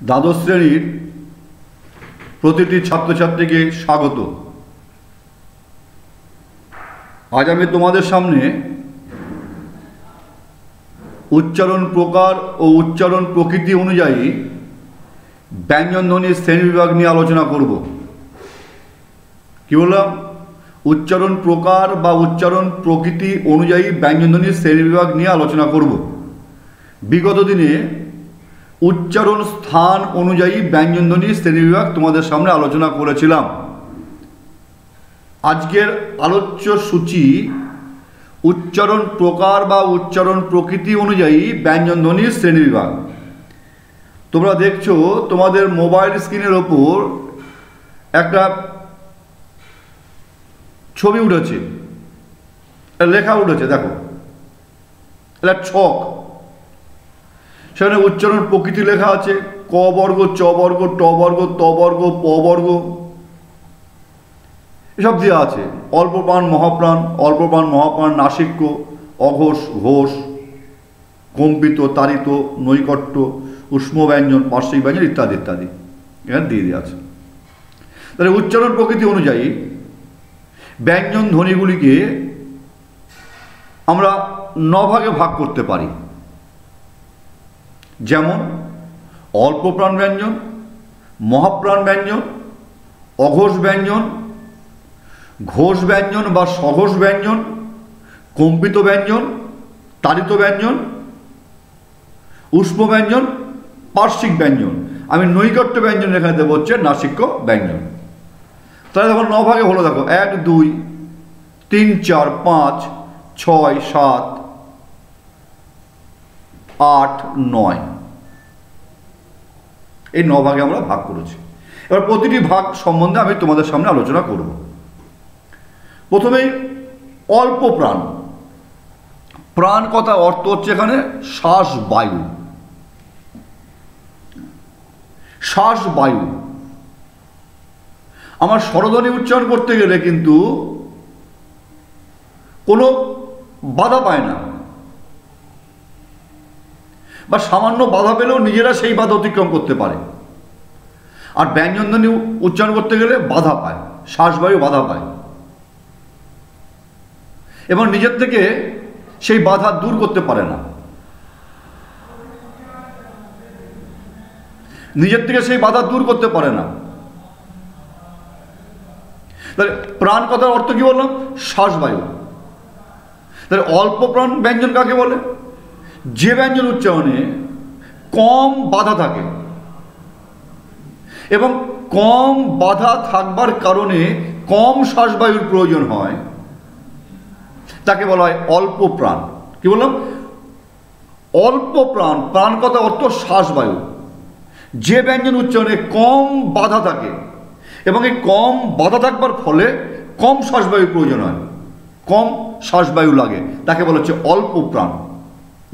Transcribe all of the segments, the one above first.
দ্বাদশ শ্রেণীর প্রতিটি ছাত্রছাত্রীকে স্বাগত। আজ আমি তোমাদের সামনে উচ্চারণ প্রকার ও উচ্চারণ প্রকৃতি অনুযায়ী ব্যঞ্জনধ্বনির শ্রেণীবিভাগ নিয়ে আলোচনা করব। কি বললাম? উচ্চারণ প্রকার বা উচ্চারণ প্রকৃতি অনুযায়ী ব্যঞ্জনধ্বনির শ্রেণীবিভাগ নিয়ে আলোচনা করব। বিগত দিনে উচ্চারণ স্থান অনুযায়ী ব্যঞ্জনধ্বনির শ্রেণীবিভাগ তোমাদের সামনে আলোচনা করেছিলাম। আজকের আলোচ্য সূচি উচ্চারণ প্রকার বা উচ্চারণ প্রকৃতি অনুযায়ী ব্যঞ্জনধ্বনির শ্রেণীবিভাগ। তোমরা দেখছো তোমাদের মোবাইল স্ক্রিনের ওপর একটা ছবি উঠেছে, লেখা উঠেছে, দেখো এটা ছক। সেখানে উচ্চারণ প্রকৃতি লেখা আছে, ক বর্গ, চ বর্গ, ট বর্গ, ত বর্গ, প বর্গ, এসব দেওয়া আছে। অল্প প্রাণ, মহাপ্রাণ, অল্প প্রাণ, মহাপ্রাণ, নাসিক্য, অঘোষ, ঘোষ, কম্পিত, তাড়িত, নৈকট্য, উষ্ম ব্যঞ্জন, পার্শ্বিক ব্যঞ্জন ইত্যাদি ইত্যাদি এখানে দিয়ে দেওয়া আছে। তাহলে উচ্চারণ প্রকৃতি অনুযায়ী ব্যঞ্জন ধ্বনিগুলিকে আমরা 9 ভাগে ভাগ করতে পারি। যেমন অল্প প্রাণ ব্যঞ্জন, মহাপ্রাণ ব্যঞ্জন, অঘোষ ব্যঞ্জন, ঘোষ ব্যঞ্জন বা সঘোষ ব্যঞ্জন, কম্পিত ব্যঞ্জন, তাড়িত ব্যঞ্জন, উষ্ম ব্যঞ্জন, পার্শ্বিক ব্যঞ্জন। আমি নৈকট্য ব্যঞ্জন এখানে দেবো হচ্ছে নাসিক্য ব্যঞ্জন। তাহলে দেখো 9 ভাগে হলো, দেখো 1, 2, 3, 4, 5, 6, 7, 8, 9 এই 9 ভাগে আমরা ভাগ করেছি। এবার প্রতিটি ভাগ সম্বন্ধে আমি তোমাদের সামনে আলোচনা করব। প্রথমেই অল্প প্রাণ। প্রাণ কথা অর্থ হচ্ছে এখানে শ্বাস বায়ু। শ্বাস বায়ু আমার স্বরধ্বনি উচ্চারণ করতে গেলে কিন্তু কোনো বাধা পায় না, বা সামান্য বাধা পেলেও নিজেরা সেই বাধা অতিক্রম করতে পারে। আর ব্যঞ্জনধ্বনি উচ্চারণ করতে গেলে বাধা পায়, শ্বাসবায়ু বাধা পায়, এবং নিজের থেকে সেই বাধা দূর করতে পারে না। নিজের থেকে সেই বাধা দূর করতে পারে না। তাহলে প্রাণ কথার অর্থ কি বললাম? শ্বাসবায়ু। তাহলে অল্প প্রাণ ব্যঞ্জন কাকে বলে? যে ব্যঞ্জন উচ্চারণে কম বাধা থাকে, এবং কম বাধা থাকবার কারণে কম শ্বাসবায়ুর প্রয়োজন হয়, তাকে বলা হয় অল্প প্রাণ। কি বললাম? অল্প প্রাণ। প্রাণ কথা অর্থ শ্বাসবায়ু। যে ব্যঞ্জন উচ্চারণে কম বাধা থাকে এবং এই কম বাধা থাকবার ফলে কম শ্বাসবায়ুর প্রয়োজন হয়, কম শ্বাসবায়ু লাগে, তাকে বলা হচ্ছে অল্প প্রাণ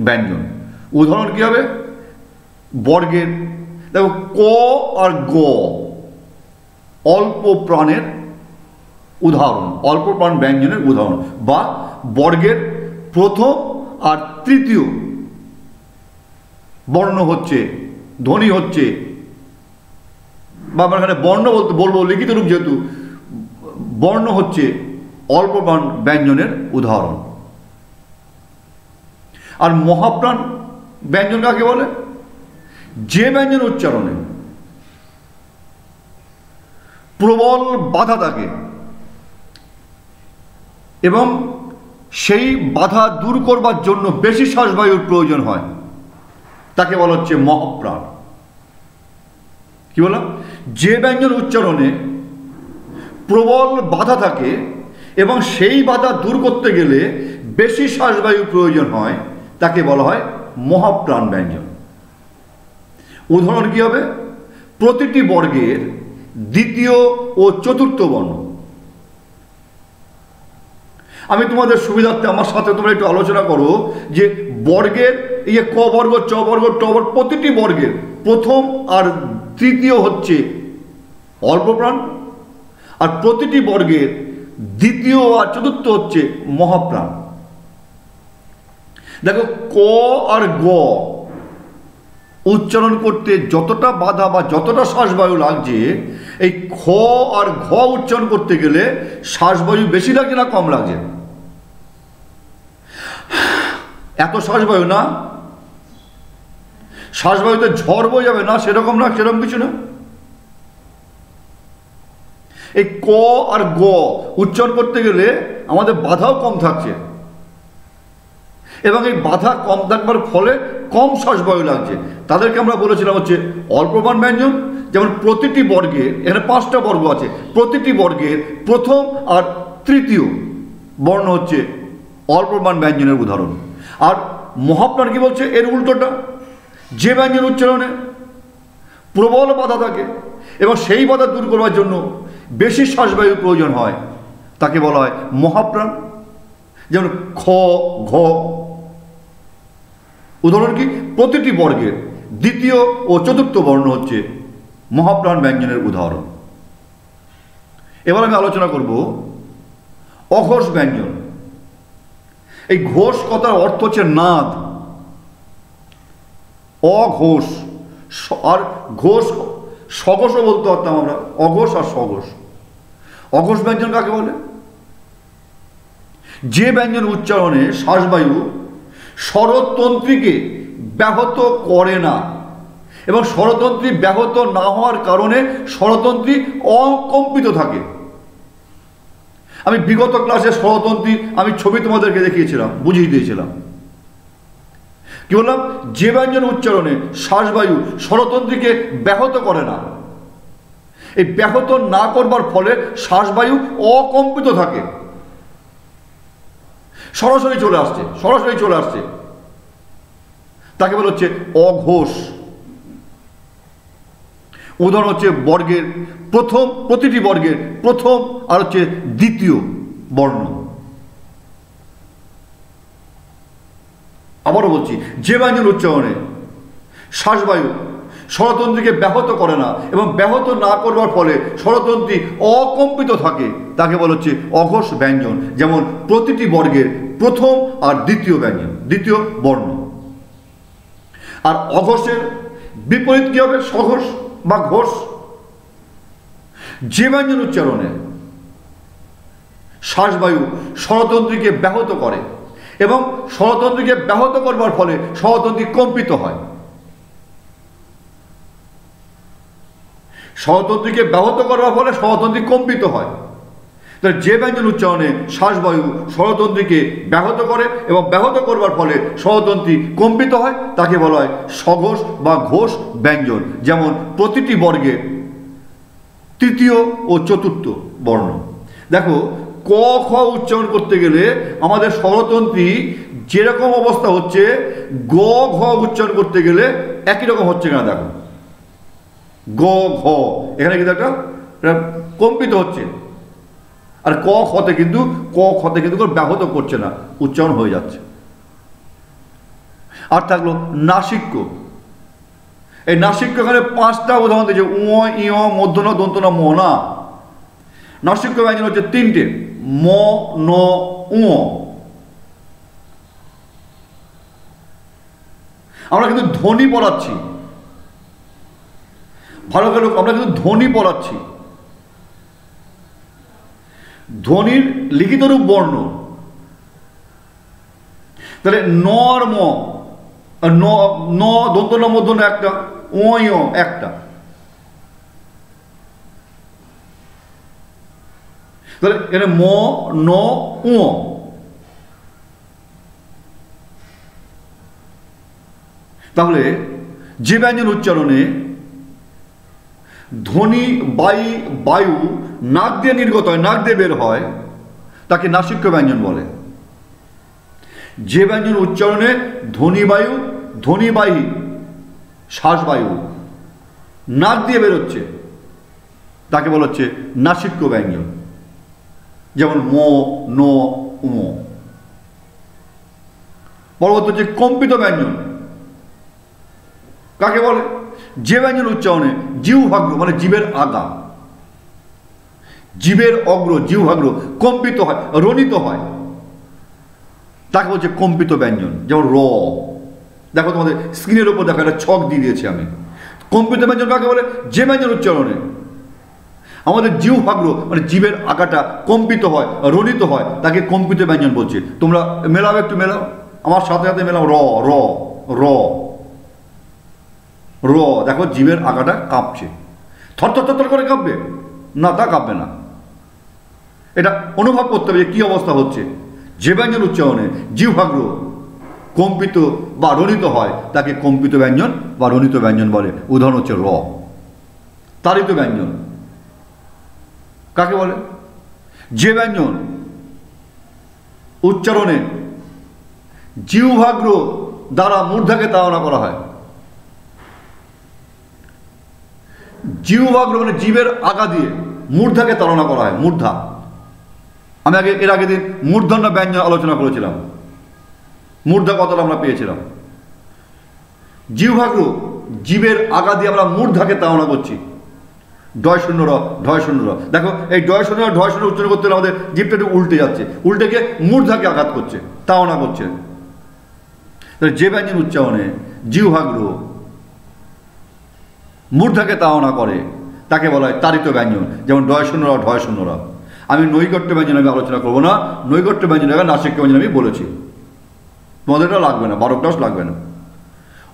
ব্যঞ্জন। উদাহরণ কি হবে? বর্গের দেখো ক আর গ অল্প প্রাণের উদাহরণ, অল্প প্রাণ ব্যঞ্জনের উদাহরণ। বা বর্গের প্রথম আর তৃতীয় বর্ণ হচ্ছে, ধ্বনি হচ্ছে, বা আমরা এখানে বর্ণ বলবো লিখিত রূপ, যেহেতু বর্ণ হচ্ছে অল্প প্রাণ ব্যঞ্জনের উদাহরণ। আর মহাপ্রাণ ব্যঞ্জন কাকে বলে? যে ব্যঞ্জন উচ্চারণে প্রবল বাধা থাকে এবং সেই বাধা দূর করবার জন্য বেশি শ্বাসবায়ুর প্রয়োজন হয়, তাকে বলা হচ্ছে মহাপ্রাণ। কি বললাম? যে ব্যঞ্জন উচ্চারণে প্রবল বাধা থাকে এবং সেই বাধা দূর করতে গেলে বেশি শ্বাসবায়ুর প্রয়োজন হয়, তাকে বলা হয় মহাপ্রাণ ব্যঞ্জন। উদাহরণ কি হবে? প্রতিটি বর্গের দ্বিতীয় ও চতুর্থ বর্ণ। আমি তোমাদের সুবিধার্থে আমার সাথে তোমরা একটু আলোচনা করো যে বর্গের এই ক বর্গ, চ বর্গ, ট বর্গ, প্রতিটি বর্গের প্রথম আর তৃতীয় হচ্ছে অল্প প্রাণ, আর প্রতিটি বর্গের দ্বিতীয় আর চতুর্থ হচ্ছে মহাপ্রাণ। দেখো ক আর গ উচ্চারণ করতে যতটা বাধা বা যতটা শ্বাসবায়ু লাগছে, এই খ আর ঘ উচ্চারণ করতে গেলে শ্বাসবায়ু বেশি লাগছে না কম লাগছে? এত শ্বাসবায়ু না, শ্বাসবায়ুতে ঝড় বয়ে যাবে না, সেরকম না, সেরকম কিছু না। এই ক আর গ উচ্চারণ করতে গেলে আমাদের বাধাও কম থাকছে, এবং এই বাধা কম থাকবার ফলে কম শ্বাসবায়ু লাগছে। তাদেরকে আমরা বলেছিলাম হচ্ছে অল্পপ্রাণ ব্যঞ্জন। যেমন প্রতিটি বর্গের, এখানে 5টা বর্গ আছে, প্রতিটি বর্গের প্রথম আর তৃতীয় বর্ণ হচ্ছে অল্পপ্রাণ ব্যঞ্জনের উদাহরণ। আর মহাপ্রাণ কি বলছে? এর উল্টোটা, যে ব্যঞ্জন উচ্চারণে প্রবল বাধা থাকে এবং সেই বাধা দূর করবার জন্য বেশি শ্বাসবায়ুর প্রয়োজন হয়, তাকে বলা হয় মহাপ্রাণ। যেমন খ, ঘ। উদাহরণ কি? প্রতিটি বর্গের দ্বিতীয় ও চতুর্থ বর্ণ হচ্ছে মহাপ্রাণ ব্যঞ্জনের উদাহরণ। এবার আমি আলোচনা করব অঘোষ ব্যঞ্জন। এই ঘোষ কথার অর্থ হচ্ছে নাদ। অঘোষ আর ঘোষ, সঘোষও বলতে পারতাম আমরা, অঘোষ আর সঘোষ। অঘোষ ব্যঞ্জন কাকে বলে? যে ব্যঞ্জন উচ্চারণে শ্বাসবায়ু স্বরতন্ত্রীকে ব্যাহত করে না, এবং স্বরতন্ত্রী ব্যাহত না হওয়ার কারণে স্বরতন্ত্রী অকম্পিত থাকে। আমি বিগত ক্লাসে স্বরতন্ত্রী আমি ছবি তোমাদেরকে দেখিয়েছিলাম, বুঝিয়ে দিয়েছিলাম। কি বললাম? যে ব্যঞ্জন উচ্চারণে শ্বাসবায়ু স্বরতন্ত্রীকে ব্যাহত করে না, এই ব্যাহত না করবার ফলে শ্বাসবায়ু অকম্পিত থাকে, সরাসরি চলে আসছে, তাকে বলা হচ্ছে অঘোষ। উদাহরণ হচ্ছে বর্গের প্রথম, প্রতিটি বর্গের প্রথম আর হচ্ছে দ্বিতীয় বর্ণ। আবারও বলছি, যে ব্যঞ্জন উচ্চারণে শ্বাসবায়ু স্বরতন্ত্রীকে ব্যাহত করে না এবং ব্যাহত না করবার ফলে স্বরতন্ত্রী অকম্পিত থাকে, তাকে বলা হচ্ছে অঘোষ ব্যঞ্জন। যেমন প্রতিটি বর্গের প্রথম আর দ্বিতীয় ব্যঞ্জন, দ্বিতীয় বর্ণ। আর অঘোষের বিপরীত কি হবে? সঘোষ বা ঘোষ। যে ব্যঞ্জন উচ্চারণে শ্বাসবায়ু স্বরতন্ত্রীকে ব্যাহত করে এবং স্বরতন্ত্রীকে ব্যাহত করবার ফলে স্বরতন্ত্রী কম্পিত হয়। স্বরতন্ত্রীকে ব্যাহত করবার ফলে স্বরতন্ত্রী কম্পিত হয়। তাহলে যে ব্যঞ্জন উচ্চারণে শ্বাসবায়ু স্বরতন্ত্রীকে ব্যাহত করে এবং ব্যাহত করবার ফলে স্বরতন্ত্রী কম্পিত হয়, তাকে বলা হয় সঘোষ বা ঘোষ ব্যঞ্জন। যেমন প্রতিটি বর্গে তৃতীয় ও চতুর্থ বর্ণ। দেখো, ক খ উচ্চারণ করতে গেলে আমাদের স্বরতন্ত্রী যেরকম অবস্থা হচ্ছে, গ ঘ উচ্চারণ করতে গেলে একই রকম হচ্ছে কিনা দেখো। গ ঘ এখানে কিন্তু একটা কম্পিত হচ্ছে, আর ক খতে কিন্তু ব্যাহত করছে না, উচ্চারণ হয়ে যাচ্ছে। আর থাকলো নাসিক্য। এই নাসিক্য এখানে 5টা উদাহরণ দিয়েছে, উ, ই, মধ্যন, দন্তন, ম না। নাসিক্য ব্যঞ্জন হচ্ছে 3টে, ম, ন, উ। আমরা কিন্তু ধ্বনি পড়াচ্ছি, ভালো করে আমরা কিন্তু ধ্বনি পড়াচ্ছি। ধ্বনির লিখিত রূপ বর্ণ। তাহলে ন আর ম, ন দন্ত ন মধ্যন একটা, ও একটা। তাহলে এখানে ম, ন, উ। তাহলে যে ব্যঞ্জন উচ্চারণে ধ্বনি বায়ু নাক দিয়ে নির্গত হয়, নাক দিয়ে বের হয়, তাকে নাসিক্য ব্যঞ্জন বলে। যে ব্যঞ্জন উচ্চারণে ধ্বনিবাহী শ্বাসবায়ু নাক দিয়ে বেরোচ্ছে, তাকে বলা হচ্ছে নাসিক্য ব্যঞ্জন। যেমন ম, ন, উ। পরবর্তী হচ্ছে কম্পিত ব্যঞ্জন। কাকে বলে? যে ব্যঞ্জন উচ্চারণে জিহ্বাগ্র মানে জীবের আগা, জীবের অগ্র, জিহ্বাগ্র কম্পিত হয়, রনিত হয়, তাকে বলছে কম্পিত ব্যঞ্জন। যেমন র, দেখো তোমাদের স্ক্রিনের উপর দেখো একটা ছক দিয়ে দিয়েছি আমি। কম্পিত ব্যঞ্জন কাকে বলে? যে ব্যঞ্জন উচ্চারণে আমাদের জিহ্বাগ্র মানে জীবের আকাটা কম্পিত হয়, রণিত হয়, তাকে কম্পিত ব্যঞ্জন বলছে। তোমরা মেলাও, একটু মেলাও, আমার সাথে সাথে মেলাও। র র র র, দেখো জীবের আকাটা কাঁপছে। থরথর থরথর করে কাঁপবে না? তা কাঁপবে না। এটা অনুভব করতে হবে যে কী অবস্থা হচ্ছে। যে ব্যঞ্জন উচ্চারণে জিহ্বাগ্র কম্পিত বা রণিত হয় তাকে কম্পিত ব্যঞ্জন বা রণিত ব্যঞ্জন বলে। উদাহরণ হচ্ছে র। তাড়িত ব্যঞ্জন কাকে বলে? যে ব্যঞ্জন উচ্চারণে জিহ্বাগ্র দ্বারা মূর্ধাকে তাড়না করা হয়। জিহ্বাগ্র মানে জীবের আগা দিয়ে মূর্ধাকে তাড়না করা হয়। মূর্ধা, আমি এর আগের দিন মূর্ধন্য ব্যঞ্জন আলোচনা করেছিলাম। মূর্ধা কথাটা আমরা পেয়েছিলাম। জিহ্বাগ্র জীবের আগা দিয়ে আমরা মূর্ধাকে তাড়না করছি। ডয় শূন্য র, ঢয় শূন্য র। দেখো এই ডয় শূন্য ঢয় শূন্য উচ্চারণ করতে হলে আমাদের জীবটা একটু উল্টে যাচ্ছে, উল্টে গিয়ে মূর্ধাকে আঘাত করছে, তাড়না করছে। যে ব্যঞ্জন উচ্চারণে জিহ্বাগ্র মূর্ধাকে তাড়না করে তাকে বলা হয় তাড়িত ব্যঞ্জন। যেমন ডয় শূন্য র, ঢয় শূন্য র। আমি নৈকট্য ব্যঞ্জন আমি আলোচনা করবো না। নৈকট্য ব্যঞ্জন নাসিক্য ব্যঞ্জন আমি বলেছি, তোমাদের এটা লাগবে না, 12 ক্লাস লাগবে না।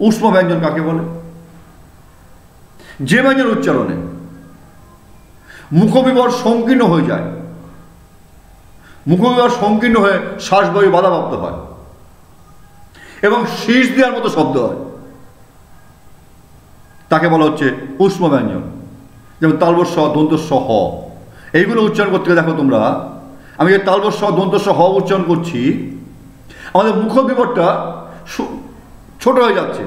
উষ্ম ব্যঞ্জন কাকে বলে? যে ব্যঞ্জন উচ্চারণে মুখবিবর সংকীর্ণ হয়ে যায়, মুখবিবর সংকীর্ণ হয়ে শ্বাসবায়ু বাধাপ্রাপ্ত হয় এবং শীষ দেওয়ার মতো শব্দ হয়, তাকে বলা হচ্ছে উষ্ম ব্যঞ্জন। যেমন তালবস্য, দন্তস্য, হ, এইগুলো উচ্চারণ করতে গেলে দেখো তোমরা, আমি যে তালবস্য, দন্তস্য, হ উচ্চারণ করছি, আমাদের মুখবিবরটা ছোট হয়ে যাচ্ছে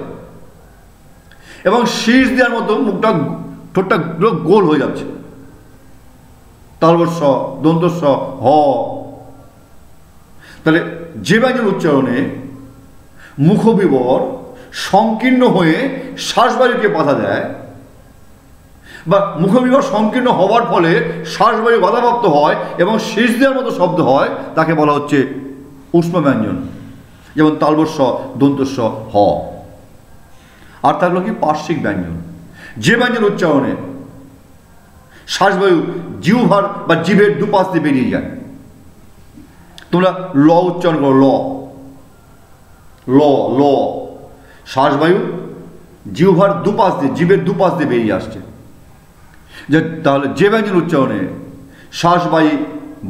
এবং শীষ দেওয়ার মতো মুখটা, ঠোঁটটা গোল হয়ে যাচ্ছে। তালবস্য, দন্তস্য, হ। তাহলে যে ব্যঞ্জন উচ্চারণে মুখবিবর সংকীর্ণ হয়ে শ্বাসবায়ুকে বাধা দেয় বা মুখবিবর সংকীর্ণ হওয়ার ফলে শ্বাসবায়ু বাধাপ্রাপ্ত হয় এবং শীষ দেওয়ার মতো শব্দ হয়, তাকে বলা হচ্ছে উষ্ম ব্যঞ্জন। যেমন তালবস্য, দন্তস্য, হ। আর থাকলো কি পার্শ্বিক ব্যঞ্জন। যে ব্যঞ্জন উচ্চারণে শ্বাসবায়ু জিহ্বার বা জিভের দুপাশ দিয়ে বেরিয়ে যায়। তোমরা ল উচ্চারণ করো, ল ল ল, শ্বাসবায়ু জিহ্বার দুপাশ দিয়ে, জিভের দুপাশ দিয়ে বেরিয়ে আসছে। যে তাহলে যে ব্যঞ্জন উচ্চারণে শ্বাসবায়ু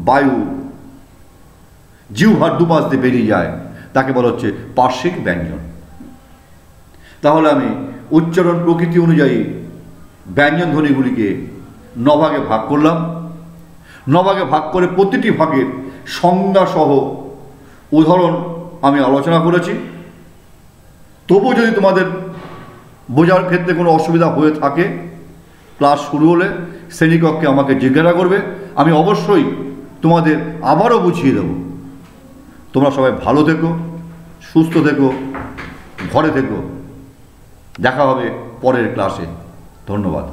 বায়ু জিহ্বার দুপাশ দিয়ে বেরিয়ে যায় তাকে বলা হচ্ছে পার্শ্বিক ব্যঞ্জন। তাহলে আমি উচ্চারণ প্রকৃতি অনুযায়ী ব্যঞ্জন ধ্বনিগুলিকে 9 ভাগে ভাগ করলাম। 9 ভাগে ভাগ করে প্রতিটি ভাগের সংজ্ঞাসহ উদাহরণ আমি আলোচনা করেছি। তবু যদি তোমাদের বোঝার ক্ষেত্রে কোনো অসুবিধা হয়ে থাকে, ক্লাস শুরু হলে শ্রেণীকক্ষে আমাকে জিজ্ঞাসা করবে, আমি অবশ্যই তোমাদের আবারও বুঝিয়ে দেব। তোমরা সবাই ভালো থেকো, সুস্থ থেকো, ঘরে থেকো। দেখা হবে পরের ক্লাসে। ধন্যবাদ।